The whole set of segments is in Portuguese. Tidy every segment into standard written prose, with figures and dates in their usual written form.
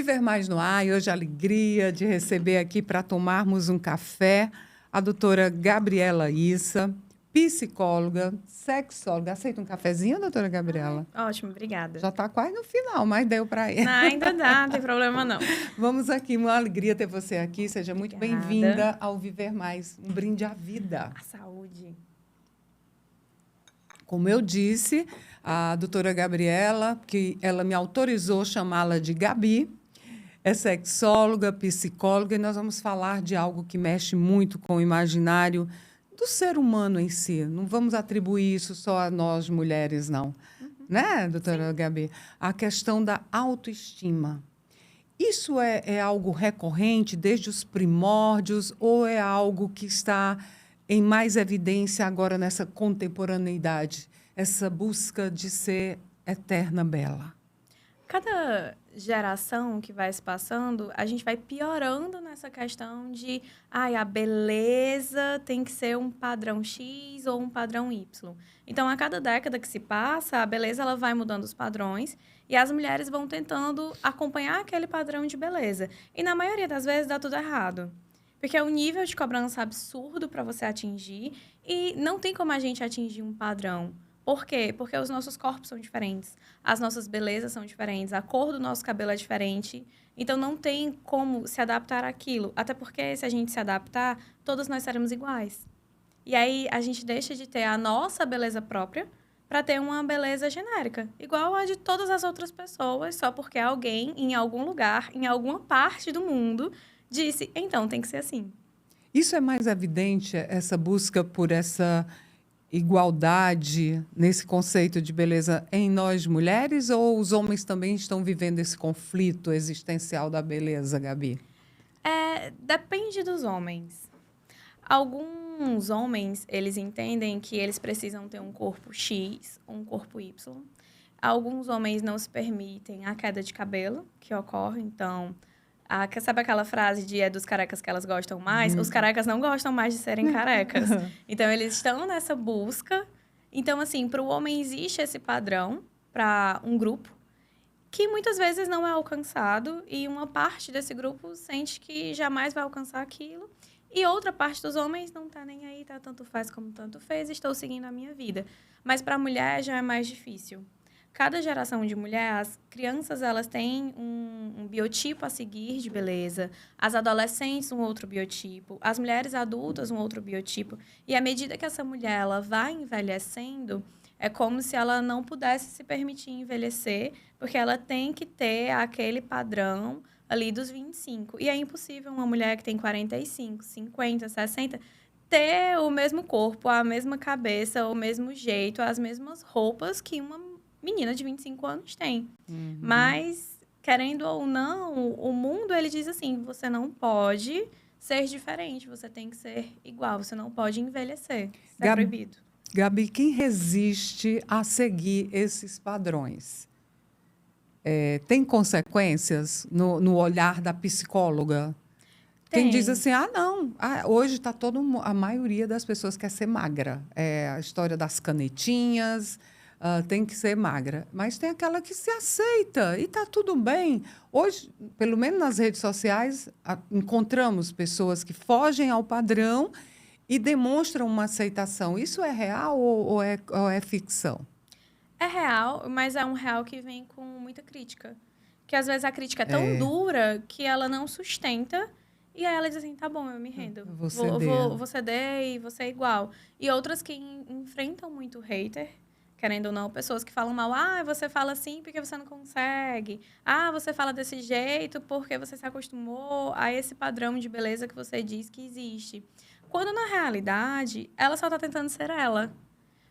Viver Mais no Ar, e hoje a alegria de receber aqui para tomarmos um café a doutora Gabriela Issa, psicóloga, sexóloga. Aceita um cafezinho, doutora Gabriela? Ótimo, obrigada. Já está quase no final, mas deu para ir. Não, ainda dá, não tem problema não. Vamos aqui, uma alegria ter você aqui. Seja muito Obrigada. bem-vinda ao Viver Mais, um brinde à vida. A saúde. Como eu disse, a doutora Gabriela, que ela me autorizou chamá-la de Gabi, é sexóloga, psicóloga, e nós vamos falar de algo que mexe muito com o imaginário do ser humano em si. Não vamos atribuir isso só a nós mulheres, não. Né, doutora Sim. Gabi? A questão da autoestima. Isso é algo recorrente desde os primórdios ou é algo que está em mais evidência agora nessa contemporaneidade, essa busca de ser eterna bela? Cada geração que vai se passando, a gente vai piorando nessa questão de a beleza tem que ser um padrão X ou um padrão Y. Então, a cada década que se passa, a beleza ela vai mudando os padrões e as mulheres vão tentando acompanhar aquele padrão de beleza. E, na maioria das vezes, dá tudo errado. Porque é um nível de cobrança absurdo para você atingir e não tem como a gente atingir um padrão. Por quê? Porque os nossos corpos são diferentes, as nossas belezas são diferentes, a cor do nosso cabelo é diferente. Então, não tem como se adaptar àquilo. Até porque, se a gente se adaptar, todos nós seremos iguais. E aí, a gente deixa de ter a nossa beleza própria para ter uma beleza genérica, igual a de todas as outras pessoas, só porque alguém, em algum lugar, em alguma parte do mundo, disse, então, tem que ser assim. Isso é mais evidente, essa busca por essa igualdade nesse conceito de beleza em nós mulheres, ou os homens também estão vivendo esse conflito existencial da beleza, Gabi? Depende dos homens. Alguns homens, eles entendem que eles precisam ter um corpo X ou um corpo Y. Alguns homens não se permitem a queda de cabelo que ocorre, então... sabe aquela frase de dos carecas que elas gostam mais? Os carecas não gostam mais de serem carecas. Então, eles estão nessa busca. Então, assim, para o homem existe esse padrão para um grupo que muitas vezes não é alcançado e uma parte desse grupo sente que jamais vai alcançar aquilo e outra parte dos homens não tá nem aí, tá tanto faz como tanto fez, estou seguindo a minha vida. Mas para a mulher já é mais difícil. Cada geração de mulher, as crianças elas têm um biotipo a seguir de beleza, as adolescentes um outro biotipo, as mulheres adultas um outro biotipo. E à medida que essa mulher ela vai envelhecendo, é como se ela não pudesse se permitir envelhecer, porque ela tem que ter aquele padrão ali dos 25. E é impossível uma mulher que tem 45, 50, 60 ter o mesmo corpo, a mesma cabeça, o mesmo jeito, as mesmas roupas que uma menina de 25 anos tem. Mas, querendo ou não, o mundo, ele diz assim, você não pode ser diferente, você tem que ser igual, você não pode envelhecer. Isso é proibido. Gabi, quem resiste a seguir esses padrões? Tem consequências no olhar da psicóloga? Tem. Quem diz assim, não, hoje está a maioria das pessoas quer ser magra. É a história das canetinhas... tem que ser magra. Mas tem aquela que se aceita e está tudo bem. Hoje, pelo menos nas redes sociais, encontramos pessoas que fogem ao padrão e demonstram uma aceitação. Isso é real ou é ficção? É real, mas é um real que vem com muita crítica. Que às vezes a crítica é tão dura que ela não sustenta. E aí ela diz assim, tá bom, eu me rendo. Vou ceder e vou ser igual. E outras que enfrentam muito hater, querendo ou não, pessoas que falam mal, você fala assim porque você não consegue. Você fala desse jeito porque você se acostumou a esse padrão de beleza que você diz que existe. Quando, na realidade, ela só está tentando ser ela.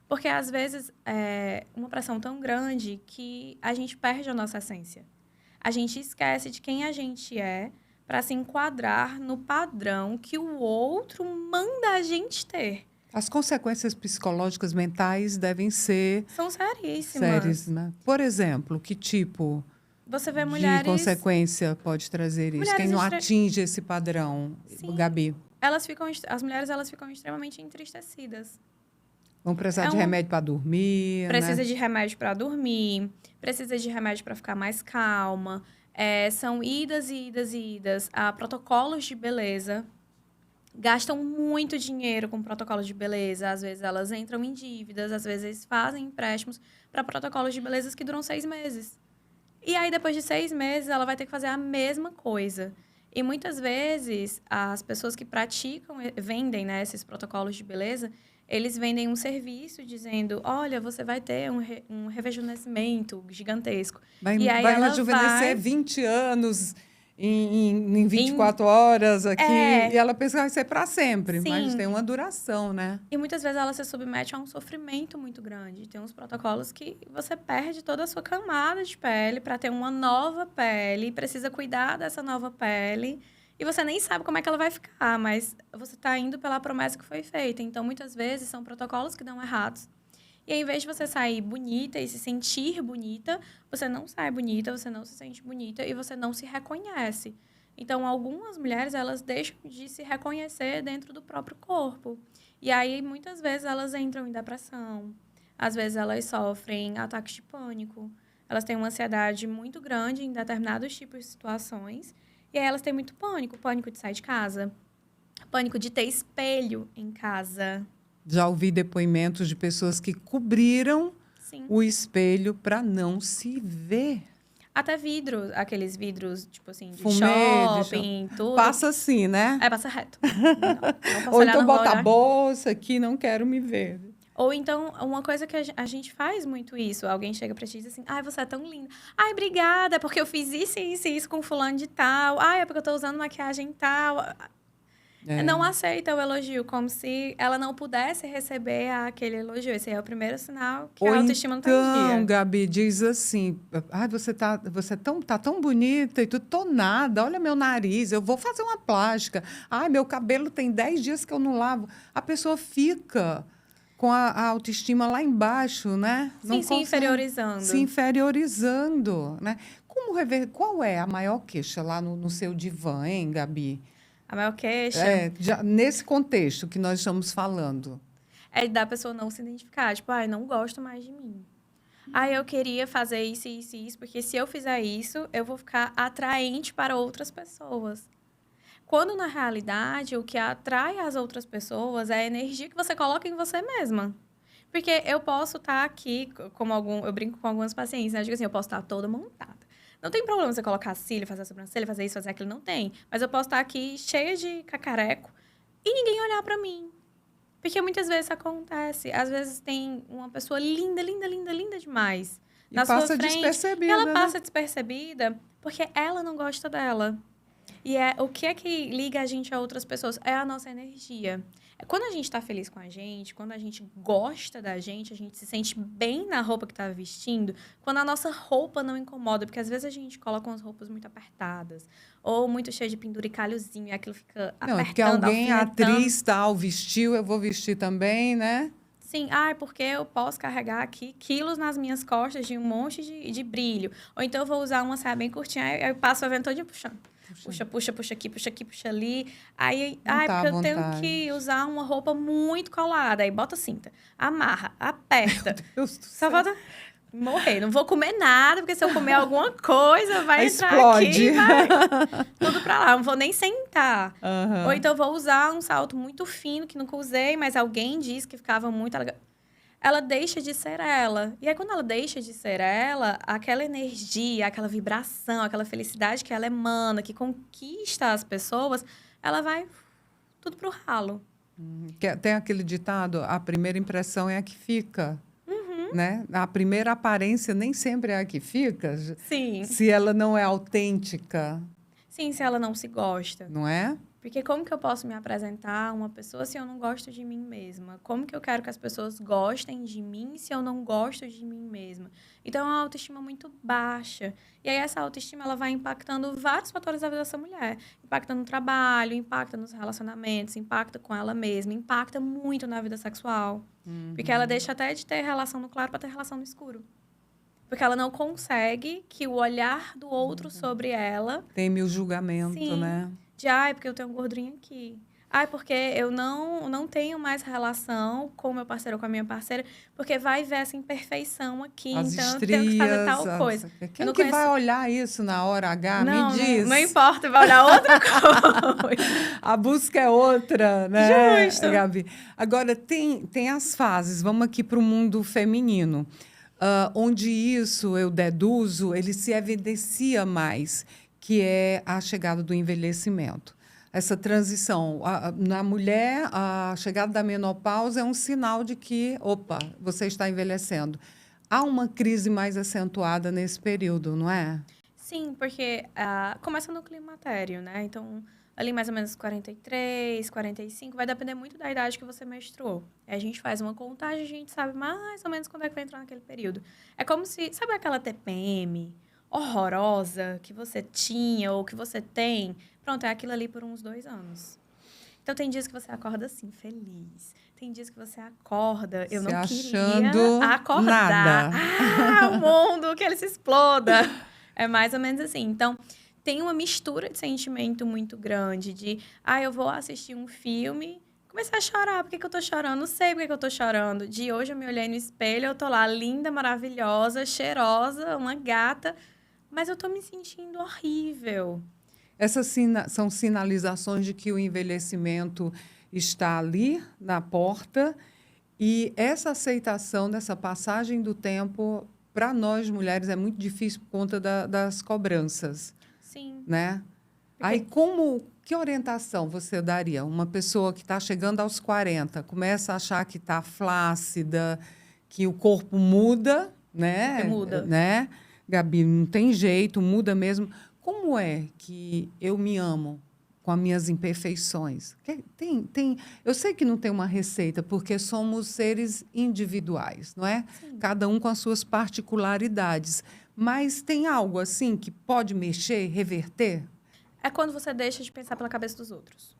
Porque, às vezes, é uma pressão tão grande que a gente perde a nossa essência. A gente esquece de quem a gente é para se enquadrar no padrão que o outro manda a gente ter. As consequências psicológicas mentais devem ser... São seríssimas. Seríssimas. Por exemplo, que tipo você vê mulheres... de consequência pode trazer isso? Quem não atinge esse padrão, Sim. Gabi? As mulheres elas ficam extremamente entristecidas. Vão precisar de remédio para dormir, Precisa de remédio para dormir, precisa de remédio para ficar mais calma. São idas e idas e idas a protocolos de beleza. Gastam muito dinheiro com protocolos de beleza. Às vezes elas entram em dívidas, às vezes fazem empréstimos para protocolos de beleza que duram 6 meses. E aí, depois de 6 meses, ela vai ter que fazer a mesma coisa. E muitas vezes, as pessoas que praticam, vendem, né, esses protocolos de beleza, eles vendem um serviço dizendo, olha, você vai ter um rejuvenescimento gigantesco. Vai, E aí vai ela rejuvenescer 20 anos em 24 horas aqui. E ela pensa que vai ser para sempre, Sim. mas tem uma duração, né? E muitas vezes ela se submete a um sofrimento muito grande. Tem uns protocolos que você perde toda a sua camada de pele para ter uma nova pele, precisa cuidar dessa nova pele. E você nem sabe como é que ela vai ficar, mas você está indo pela promessa que foi feita. Então, muitas vezes, são protocolos que dão errados. E ao invés de você sair bonita e se sentir bonita, você não sai bonita, você não se sente bonita e você não se reconhece. Então, algumas mulheres, elas deixam de se reconhecer dentro do próprio corpo. E aí, muitas vezes, elas entram em depressão. Às vezes, elas sofrem ataques de pânico. Elas têm uma ansiedade muito grande em determinados tipos de situações. E aí, elas têm muito pânico. Pânico de sair de casa. Pânico de ter espelho em casa. Já ouvi depoimentos de pessoas que cobriram Sim. o espelho para não se ver. Até vidros, aqueles vidros, tipo assim, de Fumê, shopping, tudo. Passa assim, né? Passa reto. Não posso Ou olhar então no bota a olhar. bolsa aqui, não quero me ver. Ou então, uma coisa que a gente faz muito isso. Alguém chega pra ti e diz assim, ai, você é tão linda. Ai, obrigada, é porque eu fiz isso e isso e isso com fulano de tal. Ai, é porque eu tô usando maquiagem tal. Não aceita o elogio, como se ela não pudesse receber aquele elogio. Esse é o primeiro sinal que Ou a autoestima não tá em então, dia. Gabi, diz assim, ai, você tá tão bonita e tu tô nada, olha meu nariz, eu vou fazer uma plástica. Ai, meu cabelo tem 10 dias que eu não lavo. A pessoa fica com a autoestima lá embaixo, né? Sim, se inferiorizando. Se inferiorizando, né? Qual é a maior queixa lá no seu divã, hein, Gabi? A maior queixa Nesse contexto que nós estamos falando. é da pessoa não se identificar. Tipo, ai, não gosto mais de mim. Ai, eu queria fazer isso, isso e isso, porque se eu fizer isso, eu vou ficar atraente para outras pessoas. Quando, na realidade, o que atrai as outras pessoas é a energia que você coloca em você mesma. Porque eu posso estar aqui, eu brinco com algumas pacientes, né? Eu digo assim, eu posso estar toda montada. Não tem problema você colocar cílio, fazer a sobrancelha, fazer isso, fazer aquilo, não tem. Mas eu posso estar aqui cheia de cacareco e ninguém olhar pra mim. Porque muitas vezes acontece. Às vezes tem uma pessoa linda, linda, linda, linda demais E na sua passa frente. despercebida, E ela né? passa despercebida porque ela não gosta dela. E o que é que liga a gente a outras pessoas? É a nossa energia. Quando a gente está feliz com a gente, quando a gente gosta da gente se sente bem na roupa que está vestindo, quando a nossa roupa não incomoda, porque às vezes a gente coloca umas roupas muito apertadas, ou muito cheias de penduricalhozinho, e aquilo fica Não, é porque apertando, alguém, a alfinetando. atriz tal, vestiu, eu vou vestir também, né? Sim, porque eu posso carregar aqui quilos nas minhas costas de um monte de brilho. Ou então eu vou usar uma saia bem curtinha, aí eu passo o evento todo puxando. Puxa aqui, puxa ali. Aí, Não tá porque à eu tenho vontade. que usar uma roupa muito colada. Aí bota cinta, amarra, aperta. Deus do Só céu. falta morrer. Não vou comer nada, porque se eu comer alguma coisa, vai entrar Explode. aqui e vai tudo pra lá. Não vou nem sentar. Aham. Ou então vou usar um salto muito fino, que nunca usei, mas alguém disse que ficava muito legal. Ela deixa de ser ela. E aí, quando ela deixa de ser ela, aquela energia, aquela vibração, aquela felicidade que ela emana, que conquista as pessoas, ela vai tudo pro ralo. Tem aquele ditado, a primeira impressão é a que fica, Uhum. né? A primeira aparência nem sempre é a que fica, Sim. se ela não é autêntica, Sim, se ela não se gosta. não é? Porque como que eu posso me apresentar a uma pessoa se eu não gosto de mim mesma? Como que eu quero que as pessoas gostem de mim se eu não gosto de mim mesma? Então, é uma autoestima muito baixa. E aí, essa autoestima, ela vai impactando vários fatores da vida dessa mulher. Impacta no trabalho, impacta nos relacionamentos, impacta com ela mesma, impacta muito na vida sexual. Porque ela deixa até de ter relação no claro para ter relação no escuro. Porque ela não consegue que o olhar do outro sobre ela... Teme o julgamento, Sim. né? porque eu tenho gordurinha aqui. Ai, porque eu não tenho mais relação com o meu parceiro ou com a minha parceira, porque vai ver essa imperfeição aqui, As então eu tenho que fazer estrias. tal coisa. Eu Quem não que vai conheço... olhar isso na hora H? Me Não diz. importa, vai olhar outra coisa. A busca é outra, né, Justo. Gabi? Agora, tem as fases. Vamos aqui para o mundo feminino. Onde isso, eu deduzo, ele se evidencia mais, que é a chegada do envelhecimento. Essa transição. Na mulher, a chegada da menopausa é um sinal de que, opa, você está envelhecendo. Há uma crise mais acentuada nesse período, não é? Sim, porque começa no climatério, né? Então, ali mais ou menos 43, 45, vai depender muito da idade que você menstruou. Aí a gente faz uma contagem, a gente sabe mais ou menos quando é que vai entrar naquele período. É como se, sabe aquela TPM horrorosa que você tinha ou que você tem? Pronto, é aquilo ali por uns 2 anos. Então, tem dias que você acorda assim, feliz. Tem dias que você acorda, eu Se não achando queria acordar. nada. O mundo, que ele se exploda. É mais ou menos assim. Então, tem uma mistura de sentimento muito grande de, eu vou assistir um filme, comecei a chorar. Por que eu tô chorando? Não sei por que eu tô chorando. De hoje eu me olhei no espelho, eu tô lá linda, maravilhosa, cheirosa, uma gata, mas eu tô me sentindo horrível. Essas são sinalizações de que o envelhecimento está ali na porta e essa aceitação dessa passagem do tempo, para nós mulheres, é muito difícil por conta das cobranças, Sim. né? Porque... Aí, que orientação você daria? Uma pessoa que está chegando aos 40, começa a achar que está flácida, que o corpo muda, né? Porque muda. Né? Gabi, não tem jeito, muda mesmo. Como é que eu me amo com as minhas imperfeições? Eu sei que não tem uma receita, porque somos seres individuais, não é? Sim. Cada um com as suas particularidades. Mas tem algo assim que pode mexer, reverter? É quando você deixa de pensar pela cabeça dos outros.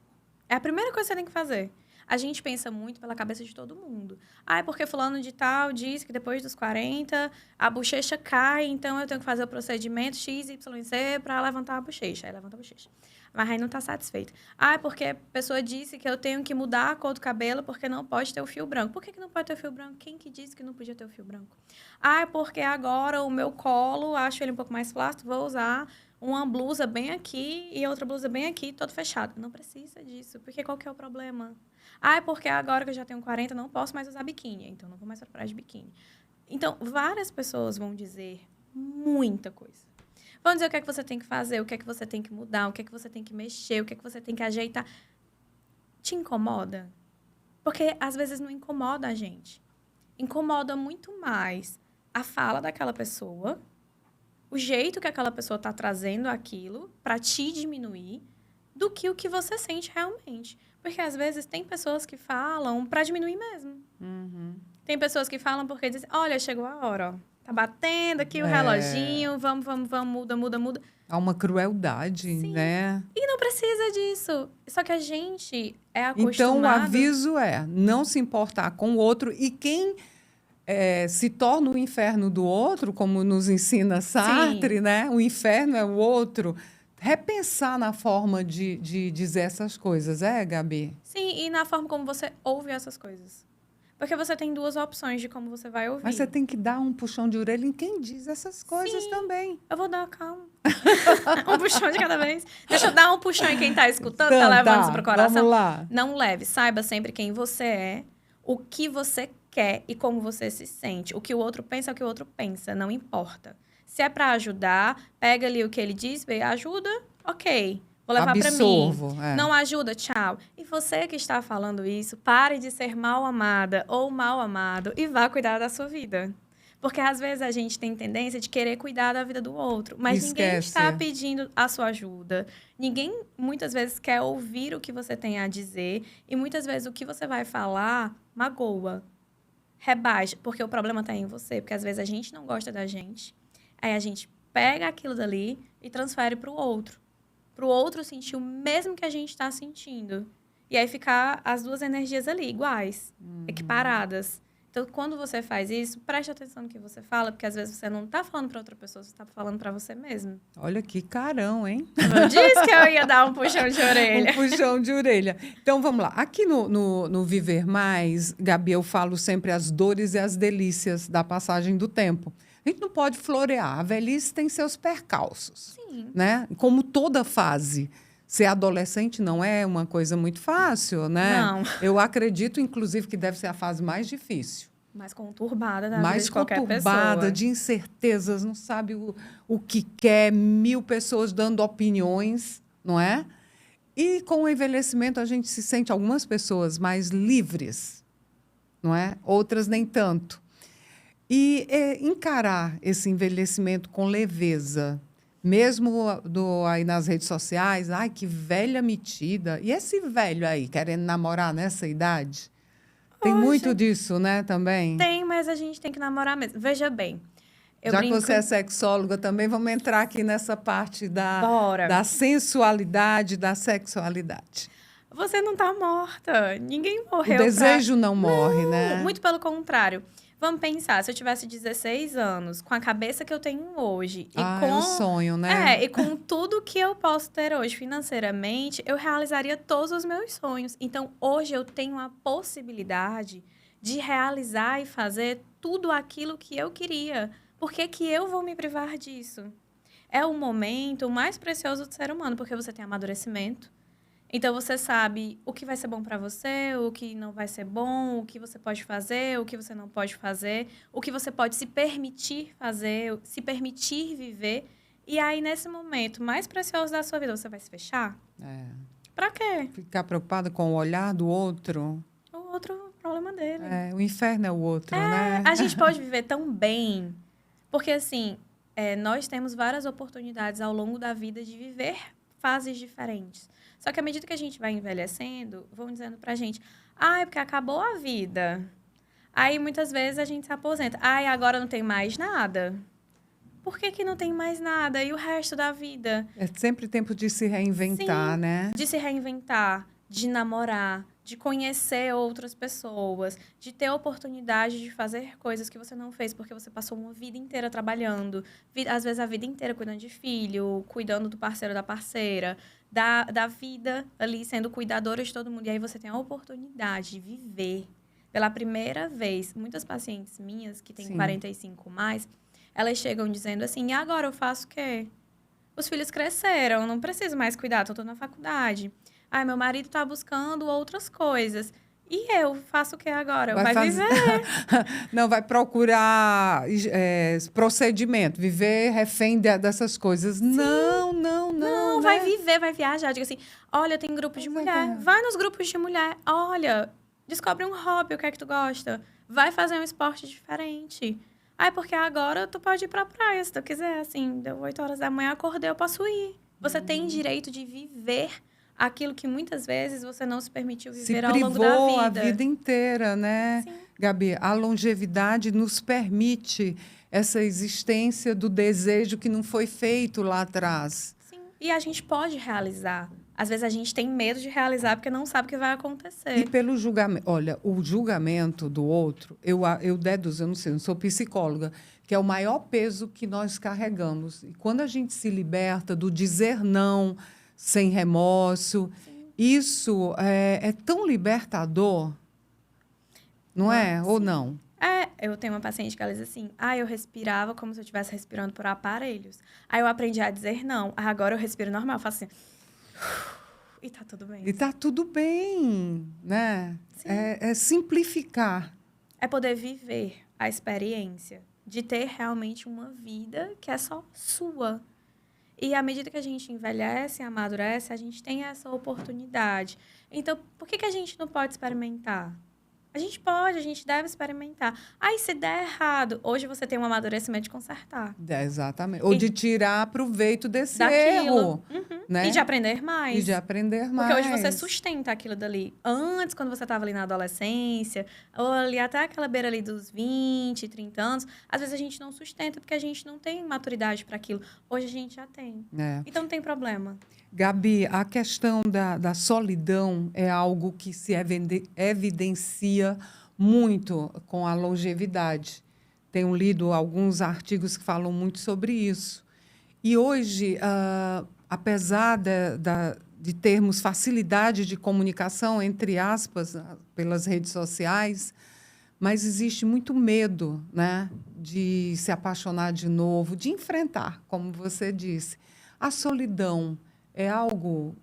É a primeira coisa que você tem que fazer. A gente pensa muito pela cabeça de todo mundo. É porque fulano de tal diz que depois dos 40 a bochecha cai, então eu tenho que fazer o procedimento XYZ para levantar a bochecha. Aí levanta a bochecha. Mas aí não está satisfeito. É porque a pessoa disse que eu tenho que mudar a cor do cabelo porque não pode ter o fio branco. Por que não pode ter o fio branco? Quem que disse que não podia ter o fio branco? É porque agora o meu colo, acho ele um pouco mais flácido, vou usar uma blusa bem aqui e outra blusa bem aqui, todo fechado. Não precisa disso, porque qual que é o problema? É porque agora que eu já tenho 40, não posso mais usar biquíni, então não vou mais para praia de biquíni. Então, várias pessoas vão dizer muita coisa. Vão dizer o que é que você tem que fazer, o que é que você tem que mudar, o que é que você tem que mexer, o que é que você tem que ajeitar. Te incomoda? Porque às vezes não incomoda a gente. Incomoda muito mais a fala daquela pessoa, o jeito que aquela pessoa está trazendo aquilo para te diminuir, do que o que você sente realmente. Porque, às vezes, tem pessoas que falam para diminuir mesmo. Uhum. Tem pessoas que falam porque dizem, olha, chegou a hora, ó. Tá batendo aqui o reloginho, vamos, muda. Há uma crueldade, Sim. né? E não precisa disso. Só que a gente é acostumado... Então, o aviso é não se importar com o outro e quem... se torna o inferno do outro, como nos ensina Sartre, Sim. né? O inferno é o outro. Repensar na forma de dizer essas coisas, Gabi? Sim, e na forma como você ouve essas coisas. Porque você tem 2 opções de como você vai ouvir. Mas você tem que dar um puxão de orelha em quem diz essas coisas também. Eu vou dar, calma. Um puxão de cada vez. Deixa eu dar um puxão em quem tá escutando, tá levando isso pro coração. Vamos lá. Não leve. Saiba sempre quem você é, o que você quer e como você se sente. O que o outro pensa é o que o outro pensa. Não importa. Se é para ajudar, pega ali o que ele diz, vê, ajuda, ok. Vou levar para mim. Não ajuda, tchau. E você que está falando isso, pare de ser mal amada ou mal amado e vá cuidar da sua vida. Porque às vezes a gente tem tendência de querer cuidar da vida do outro, mas ninguém está pedindo a sua ajuda. Ninguém muitas vezes quer ouvir o que você tem a dizer e muitas vezes o que você vai falar magoa, rebaixa, porque o problema está em você, porque às vezes a gente não gosta da gente. Aí a gente pega aquilo dali e transfere para o outro sentir o mesmo que a gente está sentindo. E aí ficar as 2 energias ali, iguais, equiparadas. Então, quando você faz isso, preste atenção no que você fala, porque às vezes você não está falando para outra pessoa, você está falando para você mesmo. Olha que carão, hein? Eu disse que eu ia dar um puxão de orelha. Um puxão de orelha. Então, vamos lá. Aqui no Viver Mais, Gabi, eu falo sempre as dores e as delícias da passagem do tempo. A gente não pode florear. A velhice tem seus percalços. Sim. Né? Como toda fase. Ser adolescente não é uma coisa muito fácil, né? Não. Eu acredito, inclusive, que deve ser a fase mais difícil. Mais conturbada da vida Mais de qualquer conturbada, pessoa. de incertezas, não sabe o que quer, 1000 pessoas dando opiniões, não é? E com o envelhecimento a gente se sente, algumas pessoas, mais livres, não é? Outras nem tanto. E encarar esse envelhecimento com leveza, mesmo aí nas redes sociais, ai, que velha metida. E esse velho aí, querendo namorar nessa idade? Tem muito disso, né, também? Tem, mas a gente tem que namorar mesmo. Veja bem. Já que você é sexóloga também, vamos entrar aqui nessa parte da sensualidade, da sexualidade. Você não está morta. Ninguém morreu. O desejo não morre, né? Muito pelo contrário. Vamos pensar, se eu tivesse 16 anos, com a cabeça que eu tenho hoje... É um sonho, né? E com tudo que eu posso ter hoje financeiramente, eu realizaria todos os meus sonhos. Então, hoje eu tenho a possibilidade de realizar e fazer tudo aquilo que eu queria. Por que que eu vou me privar disso? É o momento mais precioso do ser humano, porque você tem amadurecimento. Então, você sabe o que vai ser bom para você, o que não vai ser bom, o que você pode fazer, o que você não pode fazer, o que você pode se permitir fazer, se permitir viver. E aí, nesse momento mais precioso da sua vida, você vai se fechar? Pra quê? Ficar preocupada com o olhar do outro. O outro problema dele. O inferno é o outro, né? A gente pode viver tão bem. Porque, assim, nós temos várias oportunidades ao longo da vida de viver fases diferentes. Só que à medida que a gente vai envelhecendo, vão dizendo pra gente, é porque acabou a vida. Aí, muitas vezes, a gente se aposenta. Agora não tem mais nada. Por que que não tem mais nada? E o resto da vida? É sempre tempo de se reinventar, Sim, né? De se reinventar, de namorar, de conhecer outras pessoas, de ter a oportunidade de fazer coisas que você não fez porque você passou uma vida inteira trabalhando, às vezes a vida inteira cuidando de filho, cuidando do parceiro da parceira, da vida ali, sendo cuidadora de todo mundo. E aí você tem a oportunidade de viver pela primeira vez. Muitas pacientes minhas, que têm 45 mais, elas chegam dizendo assim, e agora eu faço o quê? Os filhos cresceram, não preciso mais cuidar, estou na faculdade. Meu marido está buscando outras coisas. E eu faço o que agora? Vai viver. Não, vai procurar procedimento, viver refém dessas coisas. Sim. Não, né? Vai viver, vai viajar. Diga assim, olha, tem grupo de mulher. Vai nos grupos de mulher. Olha, descobre um hobby, o que é que tu gosta. Vai fazer um esporte diferente. Porque agora tu pode ir pra praia, se tu quiser. Assim, deu 8 horas da manhã, acordei, eu posso ir. Você tem direito de viver aquilo que muitas vezes você não se permitiu viver ao longo da vida. A vida inteira, né? Sim. Gabi, a longevidade nos permite essa existência do desejo que não foi feito lá atrás. Sim, e a gente pode realizar. Às vezes a gente tem medo de realizar porque não sabe o que vai acontecer. E pelo julgamento. Olha, o julgamento do outro, eu deduzo, eu não sei, não sou psicóloga, que é o maior peso que nós carregamos. E quando a gente se liberta do dizer não sem remorso, isso é tão libertador, não é? Ou não? Eu tenho uma paciente que ela diz assim, eu respirava como se eu estivesse respirando por aparelhos. Aí eu aprendi a dizer não. Agora eu respiro normal, eu faço assim... E tá tudo bem. E tá tudo bem, né? É simplificar. É poder viver a experiência de ter realmente uma vida que é só sua. E à medida que a gente envelhece e amadurece, a gente tem essa oportunidade. Então, por que a gente não pode experimentar? A gente pode, a gente deve experimentar. Se der errado, hoje você tem um amadurecimento de consertar. Exatamente. Ou de tirar proveito desse erro. Né? E de aprender mais. Porque hoje você sustenta aquilo dali. Antes, quando você estava ali na adolescência, ou ali até aquela beira ali dos 20, 30 anos, às vezes a gente não sustenta porque a gente não tem maturidade para aquilo. Hoje a gente já tem. Então não tem problema. Gabi, a questão da solidão é algo que se evidencia muito com a longevidade. Tenho lido alguns artigos que falam muito sobre isso. E hoje, apesar de termos facilidade de comunicação, entre aspas, pelas redes sociais, mas existe muito medo, né, de se apaixonar de novo, de enfrentar, como você disse. A solidão é algo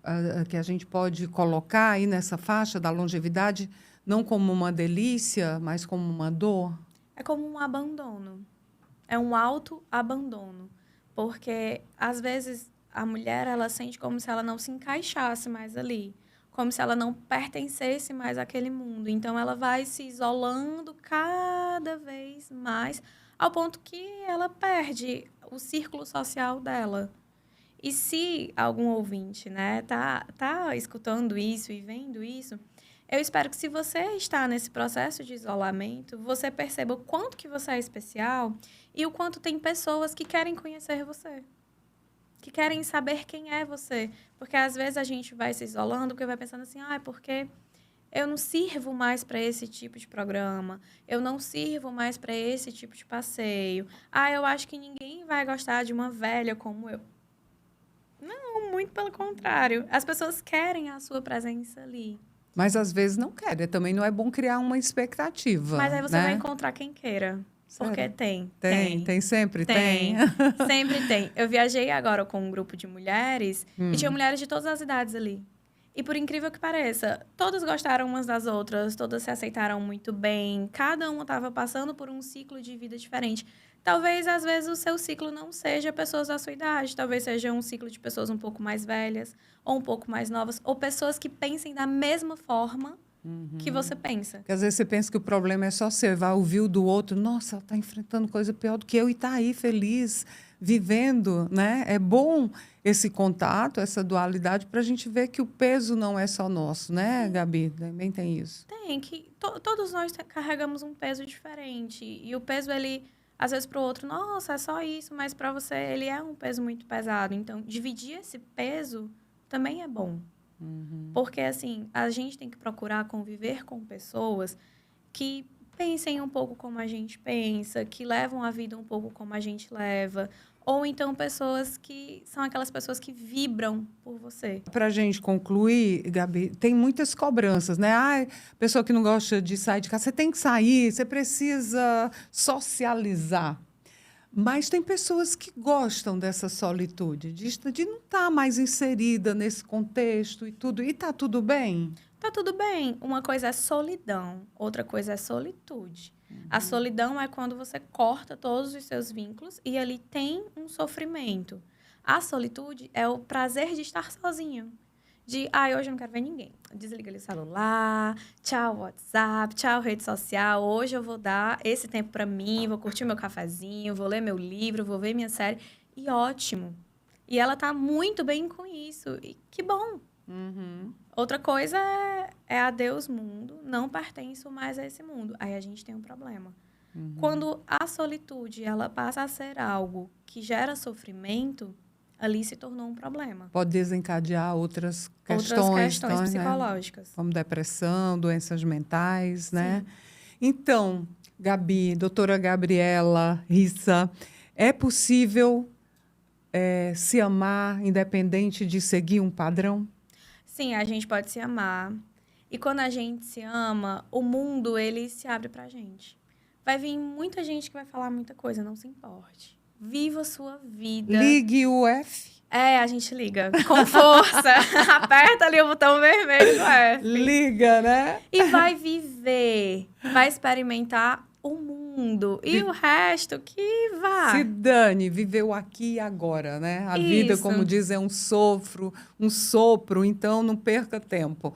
que a gente pode colocar aí nessa faixa da longevidade, não como uma delícia, mas como uma dor? É como um abandono. É um autoabandono. Porque, às vezes, a mulher ela sente como se ela não se encaixasse mais ali. Como se ela não pertencesse mais àquele mundo. Então, ela vai se isolando cada vez mais, ao ponto que ela perde o círculo social dela. E se algum ouvinte, né, tá escutando isso e vendo isso, eu espero que se você está nesse processo de isolamento, você perceba o quanto que você é especial e o quanto tem pessoas que querem conhecer você, que querem saber quem é você. Porque às vezes a gente vai se isolando porque vai pensando assim, porque eu não sirvo mais para esse tipo de programa, eu não sirvo mais para esse tipo de passeio. Eu acho que ninguém vai gostar de uma velha como eu. Não, muito pelo contrário. As pessoas querem a sua presença ali. Mas, às vezes, não quer. Também não é bom criar uma expectativa. Mas aí você né? vai encontrar quem queira. Sério? Porque tem. Sempre tem. Sempre tem. Eu viajei agora com um grupo de mulheres e tinha mulheres de todas as idades ali. E por incrível que pareça, todas gostaram umas das outras, todas se aceitaram muito bem, cada uma estava passando por um ciclo de vida diferente. Talvez, às vezes, o seu ciclo não seja pessoas da sua idade, talvez seja um ciclo de pessoas um pouco mais velhas, ou um pouco mais novas, ou pessoas que pensem da mesma forma que você pensa. Porque às vezes você pensa que o problema é só você vai ouvir o do outro, nossa, ela está enfrentando coisa pior do que eu e está aí feliz, vivendo, né? É bom esse contato, essa dualidade, para a gente ver que o peso não é só nosso, né, Gabi? Também tem isso. Tem, que todos nós carregamos um peso diferente. E o peso, ele, às vezes, para o outro, nossa, é só isso, mas para você, ele é um peso muito pesado. Então, dividir esse peso também é bom. Porque, assim, a gente tem que procurar conviver com pessoas que pensem um pouco como a gente pensa, que levam a vida um pouco como a gente leva. Ou então pessoas que são aquelas pessoas que vibram por você. Para a gente concluir, Gabi, tem muitas cobranças, né? Pessoa que não gosta de sair de casa, você tem que sair, você precisa socializar. Mas tem pessoas que gostam dessa solitude, de não estar mais inserida nesse contexto e tudo. E está tudo bem? Tá tudo bem. Uma coisa é solidão, outra coisa é solitude. A solidão é quando você corta todos os seus vínculos e ali tem um sofrimento. A solitude é o prazer de estar sozinho. De, hoje eu não quero ver ninguém. Desliga ali o celular, tchau WhatsApp, tchau rede social. Hoje eu vou dar esse tempo para mim, vou curtir meu cafezinho, vou ler meu livro, vou ver minha série. E ótimo. E ela tá muito bem com isso. E que bom. Outra coisa é adeus mundo, não pertenço mais a esse mundo. Aí a gente tem um problema. Quando a solitude ela passa a ser algo que gera sofrimento, ali se tornou um problema. Pode desencadear outras questões. Outras questões psicológicas. Né? Como depressão, doenças mentais, né? Então, Gabi, doutora Gabriela Rissa, é possível se amar independente de seguir um padrão? Sim, a gente pode se amar. E quando a gente se ama, o mundo, ele se abre pra gente. Vai vir muita gente que vai falar muita coisa, não se importe. Viva a sua vida. Ligue o F. A gente liga com força. Aperta ali o botão vermelho do F. Liga, né? E vai viver, vai experimentar o mundo. E o resto que vá. Se dane, viveu aqui e agora, né? A vida, como diz, é um sopro, então não perca tempo.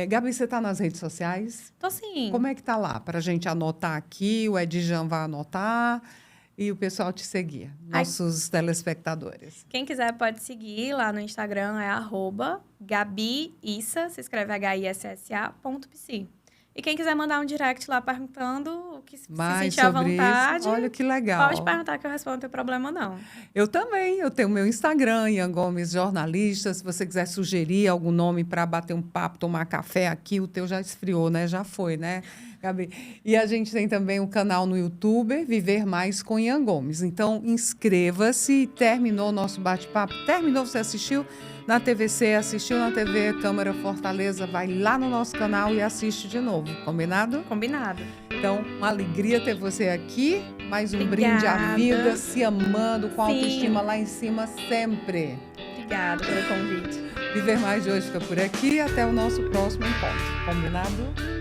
Gabi, você está nas redes sociais? Tô sim. Como é que tá lá? Para a gente anotar aqui, o Edjan vai anotar e o pessoal te seguir, nossos telespectadores. Quem quiser pode seguir lá no Instagram, é @GabiIssa, se escreve HISSA.psi. E quem quiser mandar um direct lá perguntando o que se sentir à vontade. Isso. Olha que legal. Pode perguntar que eu respondo, não tem problema não. Eu também, eu tenho o meu Instagram, Ian Gomes Jornalista. Se você quiser sugerir algum nome para bater um papo, tomar café aqui, o teu já esfriou, né? Já foi, né? Gabi. E a gente tem também um canal no YouTube, Viver Mais com Ian Gomes. Então, inscreva-se. Terminou o nosso bate-papo? Terminou? Você assistiu na TVC, assistiu na TV Câmara Fortaleza? Vai lá no nosso canal e assiste de novo. Combinado? Combinado. Então, uma alegria ter você aqui. Mais um Obrigada. brinde à vida, se amando, com a Sim. autoestima lá em cima sempre. Obrigada pelo convite. Viver Mais de hoje fica por aqui. Até o nosso próximo encontro. Combinado?